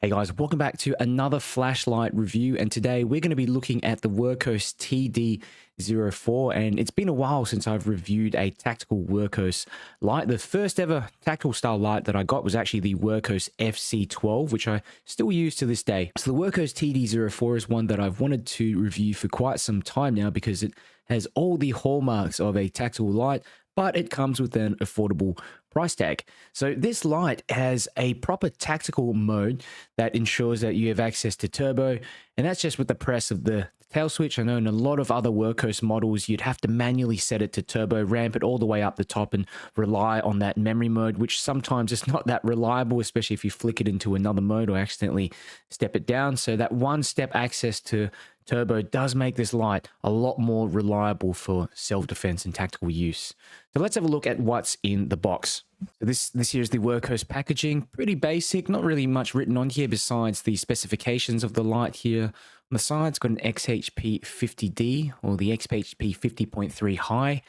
Hey guys, welcome back to another flashlight review, and today we're going to be looking at the Wurkkos TD04, and it's been a while since I've reviewed a tactical Wurkkos light. The first ever tactical style light that I got was actually the Wurkkos FC12, which I still use to this day. So the Wurkkos TD04 is one that I've wanted to review for quite some time now because it has all the hallmarks of a tactical light, but it comes with an affordable price tag. So this light has a proper tactical mode that ensures that you have access to turbo, and that's just with the press of the tail switch. I know in a lot of other Wurkkos models, you'd have to manually set it to turbo, ramp it all the way up the top, and rely on that memory mode, which sometimes is not that reliable, especially if you flick it into another mode or accidentally step it down. So that one-step access to turbo does make this light a lot more reliable for self-defense and tactical use. So let's have a look at what's in the box. So this here is the Wurkkos packaging. Pretty basic, not really much written on here besides the specifications of the light here. On the side, it's got an XHP 50D or the XHP 50.3 high.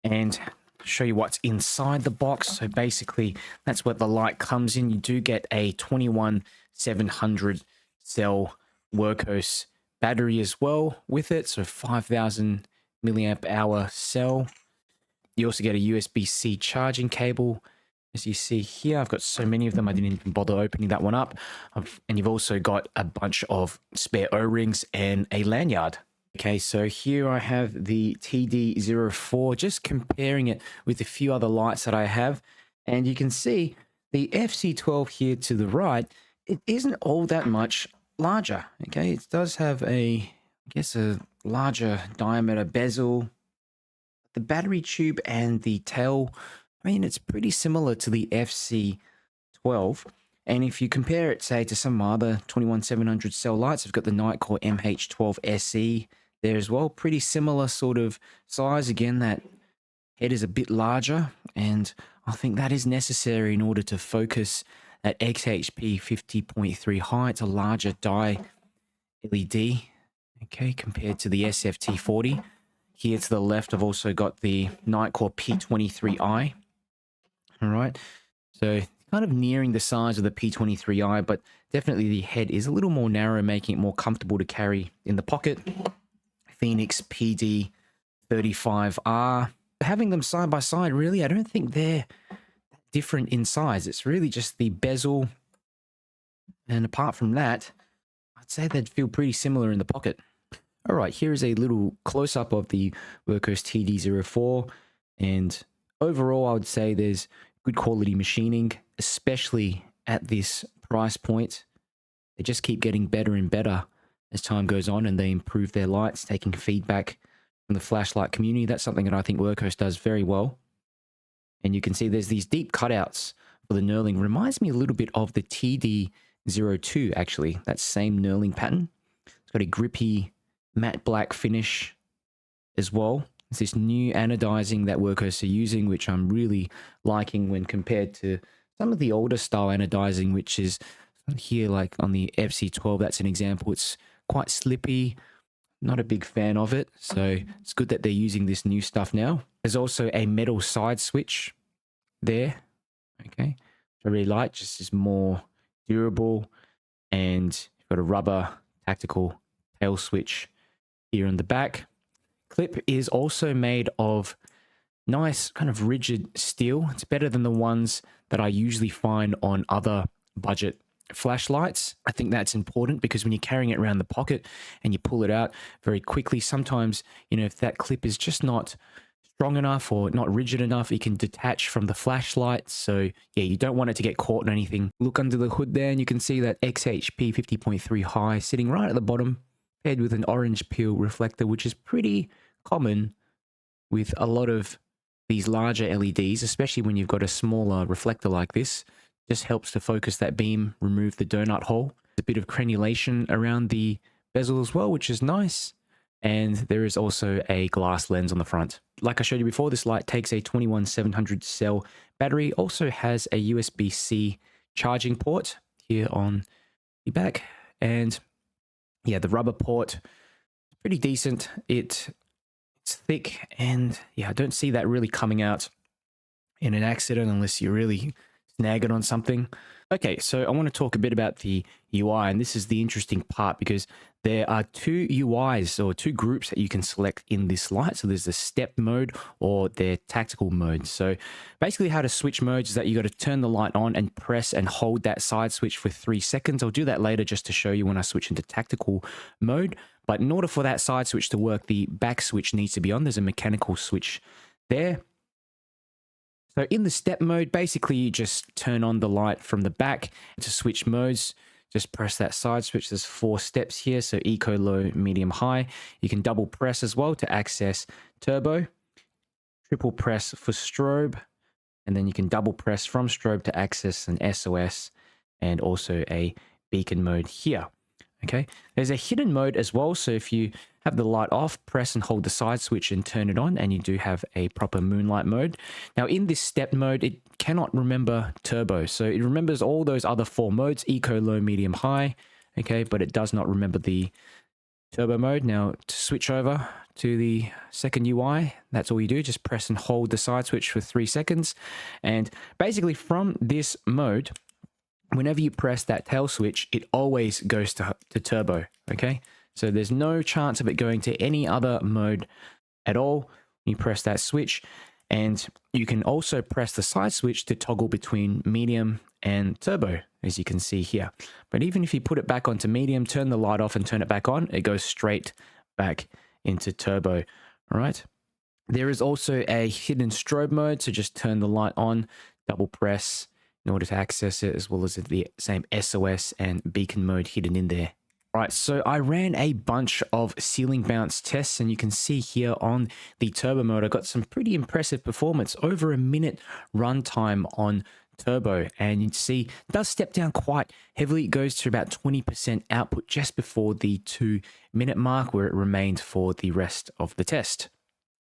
And I'll show you what's inside the box. So basically, that's what the light comes in. You do get a 21700 cell Wurkkos battery as well with it, so 5000 milliamp hour cell. You also get a USB-C charging cable. As you see here, I've got so many of them I didn't even bother opening that one up. And you've also got a bunch of spare O-rings and a lanyard. Okay, so here I have the TD04, just comparing it with a few other lights that I have, and you can see the FC12 here to the right, it isn't all that much larger. Okay, it does have a larger diameter bezel. The battery tube and the tail, I mean, it's pretty similar to the FC12. And if you compare it, say, to some other 21700 cell lights, I've got the Nitecore MH12 SE there as well. Pretty similar sort of size. Again, that head is a bit larger, and I think that is necessary in order to focus that XHP 50.3 high. It's a larger die LED, okay, compared to the SFT40. Here to the left, I've also got the Nitecore P23i. All right, so kind of nearing the size of the P23i, but definitely the head is a little more narrow, making it more comfortable to carry in the pocket. Phoenix PD35R. Having them side by side, really, I don't think they're different in size. It's really just the bezel, and apart from that, I'd say they'd feel pretty similar in the pocket. All right, here is a little close-up of the Wurkkos TD04, and overall I would say there's good quality machining, especially at this price point. They just keep getting better and better as time goes on, and they improve their lights, taking feedback from the flashlight community. That's something that I think Wurkkos does very well. And you can see there's these deep cutouts for the knurling. Reminds me a little bit of the TD02, actually. That same knurling pattern. It's got a grippy matte black finish as well. It's this new anodizing that Wurkkos are using, which I'm really liking when compared to some of the older style anodizing, which is here, like on the FC12. That's an example. It's quite slippy. Not a big fan of it, so it's good that they're using this new stuff now. There's also a metal side switch there, okay, which I really like, just is more durable, and you've got a rubber tactical tail switch here on the back. Clip is also made of nice kind of rigid steel. It's better than the ones that I usually find on other budget flashlights. I think that's important because when you're carrying it around the pocket and you pull it out very quickly, sometimes, you know, if that clip is just not strong enough or not rigid enough, it can detach from the flashlight. So yeah, you don't want it to get caught in anything. Look under the hood there and you can see that XHP 50.3 high sitting right at the bottom, paired with an orange peel reflector, which is pretty common with a lot of these larger LEDs, especially when you've got a smaller reflector like this. Just helps to focus that beam, remove the donut hole. A bit of crenulation around the bezel as well, which is nice. And there is also a glass lens on the front. Like I showed you before, this light takes a 21700 cell battery. Also has a USB-C charging port here on the back. And yeah, the rubber port, pretty decent. It's thick, and yeah, I don't see that really coming out in an accident unless you're really snag it on something. Okay, so I want to talk a bit about the UI, and this is the interesting part because there are two UIs or two groups that you can select in this light. So there's the step mode or their tactical mode. So basically how to switch modes is that you got to turn the light on and press and hold that side switch for 3 seconds. I'll do that later just to show you when I switch into tactical mode. But in order for that side switch to work, the back switch needs to be on. There's a mechanical switch there. So in the step mode, basically you just turn on the light from the back. To switch modes, just press that side switch. There's 4 steps here. So eco, low, medium, high. You can double press as well to access turbo. Triple press for strobe. And then you can double press from strobe to access an SOS and also a beacon mode here. Okay, there's a hidden mode as well. So if you have the light off, press and hold the side switch and turn it on, and you do have a proper moonlight mode. Now in this step mode, it cannot remember turbo. So it remembers all those other 4 modes, eco, low, medium, high. Okay, but it does not remember the turbo mode. Now to switch over to the second UI, that's all you do. Just press and hold the side switch for 3 seconds. And basically from this mode, whenever you press that tail switch, it always goes to turbo, okay? So there's no chance of it going to any other mode at all. You press that switch, and you can also press the side switch to toggle between medium and turbo, as you can see here. But even if you put it back onto medium, turn the light off and turn it back on, it goes straight back into turbo, all right? There is also a hidden strobe mode, so just turn the light on, double press, in order to access it, as well as the same SOS and beacon mode hidden in there. All right, so I ran a bunch of ceiling bounce tests, and you can see here on the turbo mode, I got some pretty impressive performance, over a minute runtime on turbo, and you can see it does step down quite heavily. It goes to about 20% output just before the 2-minute mark, where it remained for the rest of the test.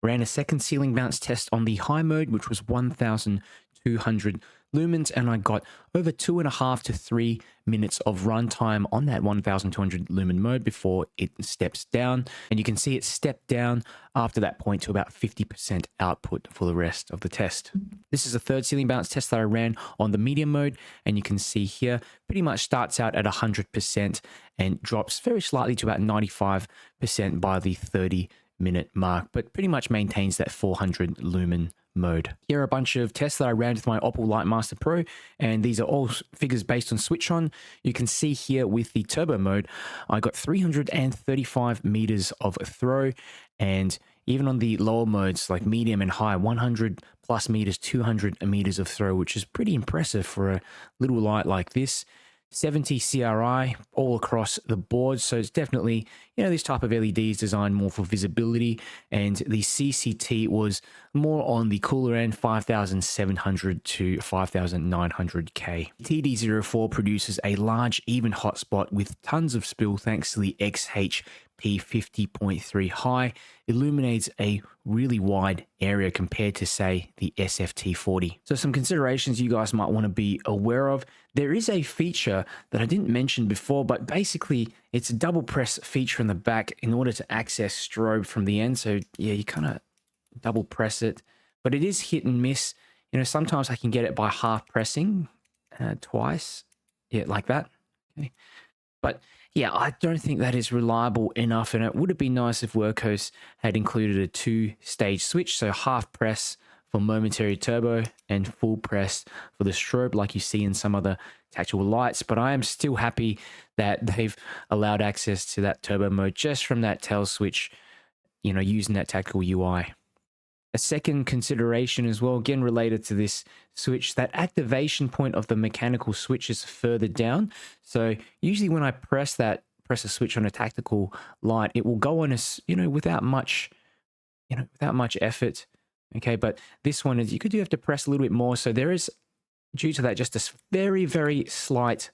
Ran a second ceiling bounce test on the high mode, which was 1,200 lumens, and I got over 2.5 to 3 minutes of runtime on that 1200 lumen mode before it steps down. And you can see it stepped down after that point to about 50% output for the rest of the test. This is a third ceiling bounce test that I ran on the medium mode, and you can see here pretty much starts out at 100% and drops very slightly to about 95% by the 30-minute mark, but pretty much maintains that 400 lumen mode. Here are a bunch of tests that I ran with my Opal Lightmaster Pro, and these are all figures based on switch on. You can see here with the turbo mode, I got 335 meters of throw, and even on the lower modes like medium and high, 100 plus meters, 200 meters of throw, which is pretty impressive for a little light like this. 70 CRI all across the board. So it's definitely, this type of LED is designed more for visibility, and the CCT was more on the cooler end, 5,700 to 5,900K. TD04 produces a large even hotspot with tons of spill thanks to the XHP50.3 high. Illuminates a really wide area compared to, say, the SFT40. So some considerations you guys might want to be aware of. There is a feature that I didn't mention before, but basically it's a double press feature in the back in order to access strobe from the end. So yeah, you kind of double press it, but it is hit and miss. Sometimes I can get it by half pressing twice. Yeah, like that. Okay. But yeah, I don't think that is reliable enough, and it would have been nice if Wurkkos had included a 2-stage switch, so half press for momentary turbo and full press for the strobe like you see in some other tactical lights. But I am still happy that they've allowed access to that turbo mode just from that tail switch, using that tactical UI. A second consideration as well, again related to this switch, that activation point of the mechanical switch is further down. So usually when I press a switch on a tactical light, it will go on without much effort. Okay, but this one is, you do have to press a little bit more. So there is, due to that, just a very, very slight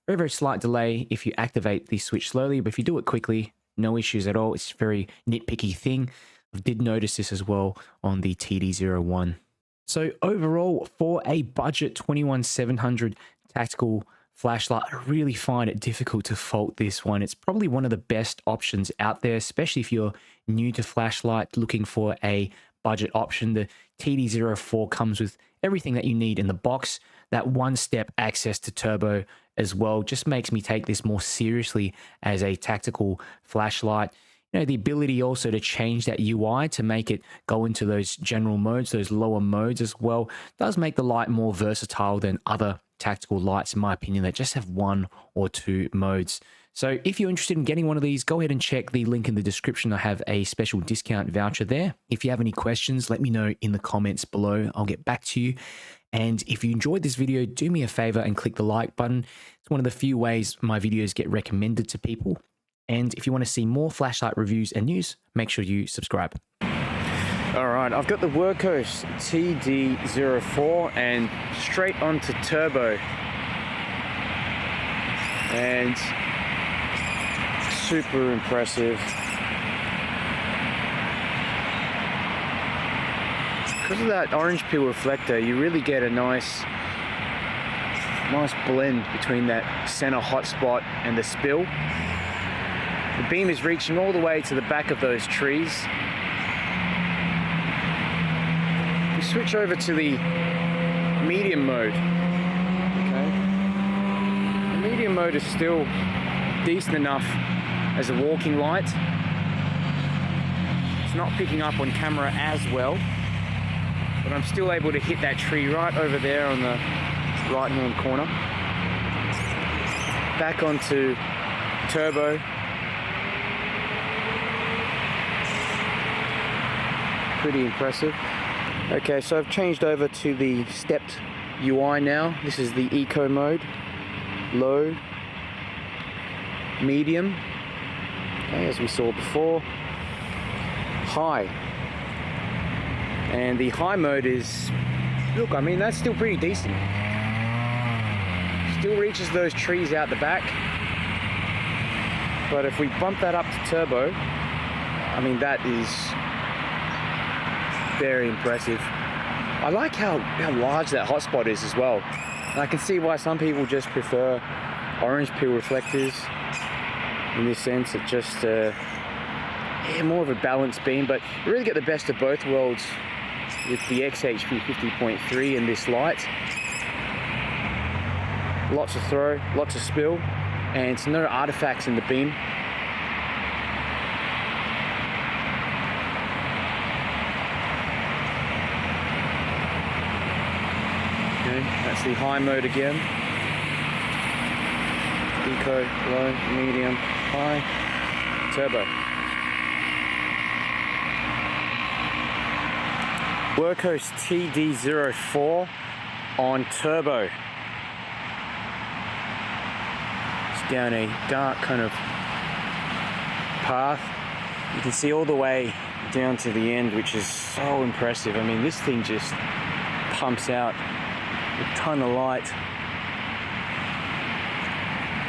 delay if you activate the switch slowly. But if you do it quickly, no issues at all. It's a very nitpicky thing. I did notice this as well on the TD01. So overall, for a budget 21700 tactical flashlight, I really find it difficult to fault this one. It's probably one of the best options out there, especially if you're new to flashlight, looking for a budget option. The TD04 comes with everything that you need in the box. That one-step access to turbo as well just makes me take this more seriously as a tactical flashlight. You know, the ability also to change that UI to make it go into those general modes, those lower modes as well, does make the light more versatile than other tactical lights, in my opinion, that just have one or two modes. So if you're interested in getting one of these, go ahead and check the link in the description. I have a special discount voucher there. If you have any questions, let me know in the comments below. I'll get back to you. And if you enjoyed this video, do me a favor and click the like button. It's one of the few ways my videos get recommended to people. And if you want to see more flashlight reviews and news, make sure you subscribe. All right, I've got the Wurkkos TD04 and straight onto turbo. And super impressive. Because of that orange peel reflector, you really get a nice blend between that center hotspot and the spill. The beam is reaching all the way to the back of those trees. We switch over to the medium mode. Okay. The medium mode is still decent enough as a walking light. It's not picking up on camera as well, but I'm still able to hit that tree right over there on the right hand corner. Back onto turbo. Pretty impressive. Okay, so I've changed over to the stepped UI now. This is the eco mode. Low, medium, okay, as we saw before, high. And the high mode is, look, I mean, that's still pretty decent. Still reaches those trees out the back. But if we bump that up to turbo, I mean, that is very impressive. I like how large that hotspot is as well. And I can see why some people just prefer orange peel reflectors. In this sense, it just more of a balanced beam, but you really get the best of both worlds with the XHP 50.3 and this light. Lots of throw, lots of spill, and no artifacts in the beam. That's the high mode again. Eco, low, medium, high, turbo. Wurkkos TD04 on turbo. It's down a dark kind of path. You can see all the way down to the end, which is so impressive. I mean, this thing just pumps out a ton of light.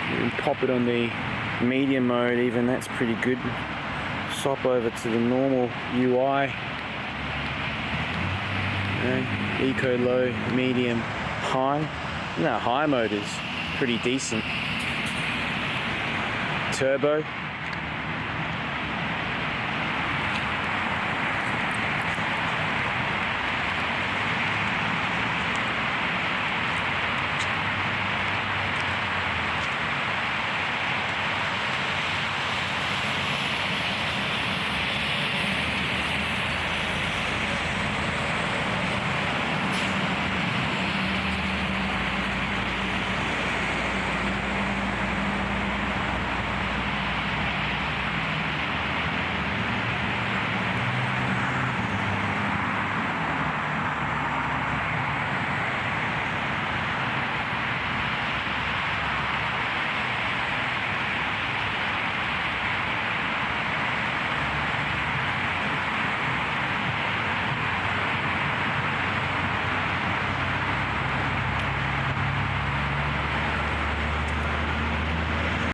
You can pop it on the medium mode even, that's pretty good. Swap over to the normal UI. Eco, low, medium, high. And that high mode is pretty decent. Turbo.